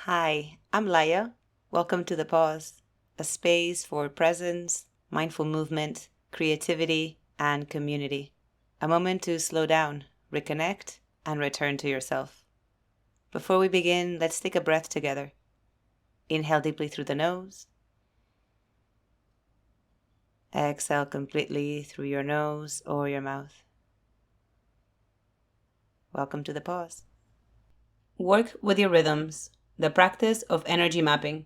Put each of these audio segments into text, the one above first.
Hi, I'm Laia. Welcome to The Pause, a space for presence, mindful movement, creativity, and community. A moment to slow down, reconnect, and return to yourself. Before we begin, let's take a breath together. Inhale deeply through the nose. Exhale completely through your nose or your mouth. Welcome to The Pause. Work with your rhythms, the practice of energy mapping,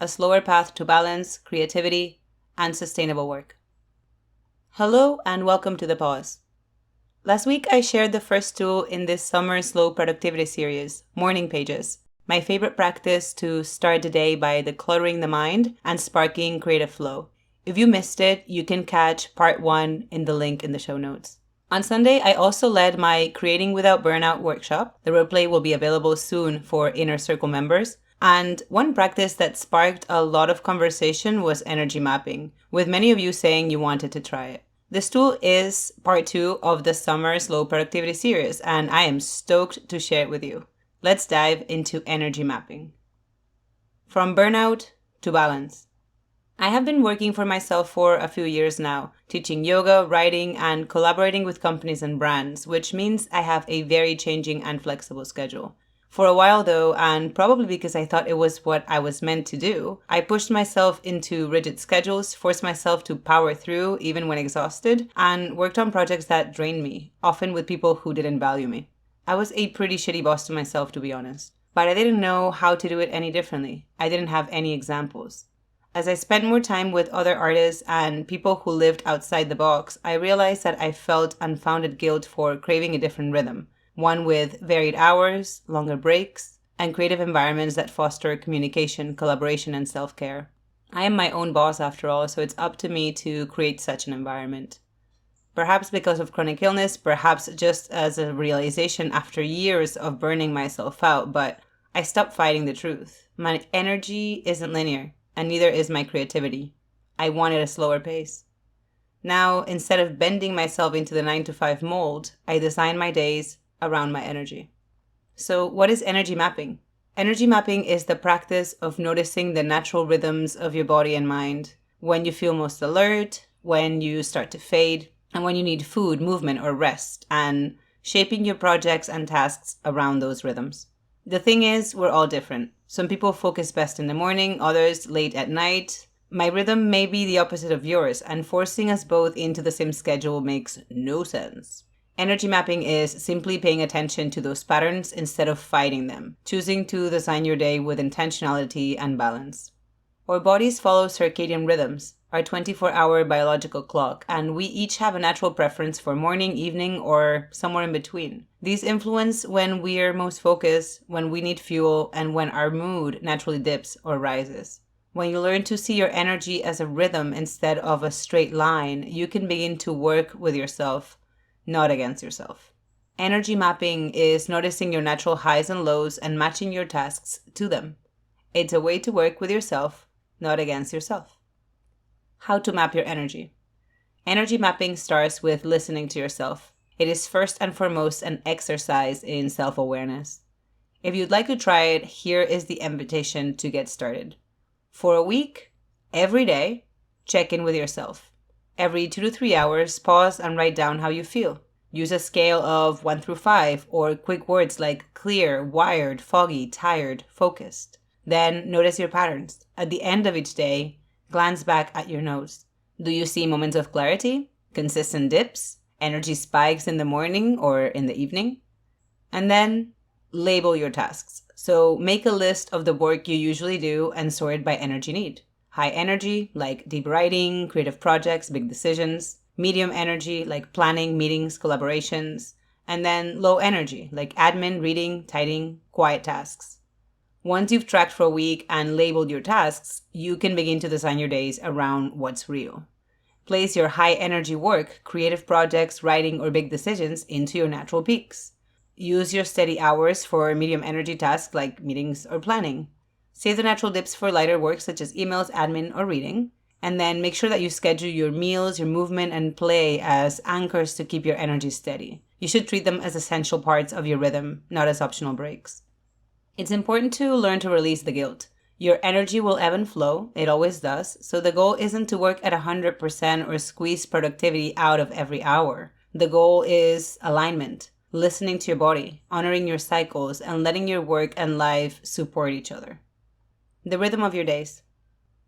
a slower path to balance, creativity, and sustainable work. Hello and welcome to The Pause. Last week I shared the first tool in this summer slow productivity series, Morning Pages, my favorite practice to start the day by decluttering the mind and sparking creative flow. If you missed it, you can catch part 1 in the link in the show notes. On Sunday, I also led my Creating Without Burnout workshop. The replay will be available soon for Inner Circle members. And one practice that sparked a lot of conversation was energy mapping, with many of you saying you wanted to try it. This tool is part 2 of the Summer Slow Productivity series, and I am stoked to share it with you. Let's dive into energy mapping. From burnout to balance. I have been working for myself for a few years now, teaching yoga, writing, and collaborating with companies and brands, which means I have a very changing and flexible schedule. For a while though, and probably because I thought it was what I was meant to do, I pushed myself into rigid schedules, forced myself to power through even when exhausted, and worked on projects that drained me, often with people who didn't value me. I was a pretty shitty boss to myself, to be honest. But I didn't know how to do it any differently. I didn't have any examples. As I spent more time with other artists and people who lived outside the box, I realized that I felt unfounded guilt for craving a different rhythm, one with varied hours, longer breaks, and creative environments that foster communication, collaboration, and self-care. I am my own boss after all, so it's up to me to create such an environment. Perhaps because of chronic illness, perhaps just as a realization after years of burning myself out, but I stopped fighting the truth. My energy isn't linear, and neither is my creativity. I wanted a slower pace. Now, instead of bending myself into the 9 to 5 mold, I design my days around my energy. So what is energy mapping? Energy mapping is the practice of noticing the natural rhythms of your body and mind, when you feel most alert, when you start to fade, and when you need food, movement, or rest, and shaping your projects and tasks around those rhythms. The thing is, we're all different. Some people focus best in the morning, others late at night. My rhythm may be the opposite of yours, and forcing us both into the same schedule makes no sense. Energy mapping is simply paying attention to those patterns instead of fighting them, choosing to design your day with intentionality and balance. Our bodies follow circadian rhythms, our 24-hour biological clock, and we each have a natural preference for morning, evening, or somewhere in between. These influence when we're most focused, when we need fuel, and when our mood naturally dips or rises. When you learn to see your energy as a rhythm instead of a straight line, you can begin to work with yourself, not against yourself. Energy mapping is noticing your natural highs and lows and matching your tasks to them. It's a way to work with yourself, not against yourself. How to map your energy. Energy mapping starts with listening to yourself. It is first and foremost an exercise in self-awareness. If you'd like to try it, here is the invitation to get started. For a week, every day, check in with yourself. Every 2 to 3 hours, pause and write down how you feel. Use a scale of 1 through 5 or quick words like clear, wired, foggy, tired, focused. Then notice your patterns. At the end of each day, glance back at your nose. Do you see moments of clarity, consistent dips, energy spikes in the morning or in the evening? And then label your tasks. So make a list of the work you usually do and sort it by energy need. High energy, like deep writing, creative projects, big decisions. Medium energy, like planning, meetings, collaborations. And then low energy, like admin, reading, tidying, quiet tasks. Once you've tracked for a week and labeled your tasks, you can begin to design your days around what's real. Place your high energy work, creative projects, writing, or big decisions into your natural peaks. Use your steady hours for medium energy tasks like meetings or planning. Save the natural dips for lighter work such as emails, admin, or reading. And then make sure that you schedule your meals, your movement, and play as anchors to keep your energy steady. You should treat them as essential parts of your rhythm, not as optional breaks. It's important to learn to release the guilt. Your energy will ebb and flow, it always does, so the goal isn't to work at 100% or squeeze productivity out of every hour. The goal is alignment, listening to your body, honoring your cycles, and letting your work and life support each other. The rhythm of your days.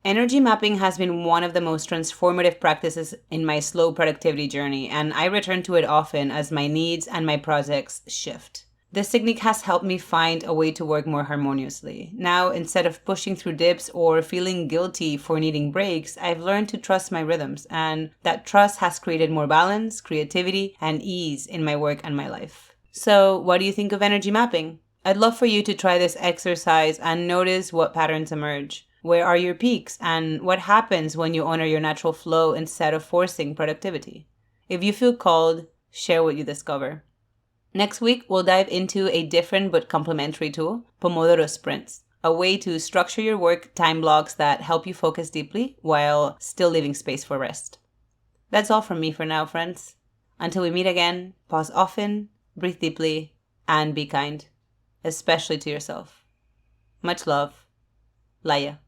Energy mapping has been one of the most transformative practices in my slow productivity journey, and I return to it often as my needs and my projects shift. This technique has helped me find a way to work more harmoniously. Now, instead of pushing through dips or feeling guilty for needing breaks, I've learned to trust my rhythms, and that trust has created more balance, creativity, and ease in my work and my life. So, what do you think of energy mapping? I'd love for you to try this exercise and notice what patterns emerge. Where are your peaks, and what happens when you honor your natural flow instead of forcing productivity? If you feel called, share what you discover. Next week, we'll dive into a different but complementary tool, Pomodoro Sprints, a way to structure your work time blocks that help you focus deeply while still leaving space for rest. That's all from me for now, friends. Until we meet again, pause often, breathe deeply, and be kind, especially to yourself. Much love, Laia.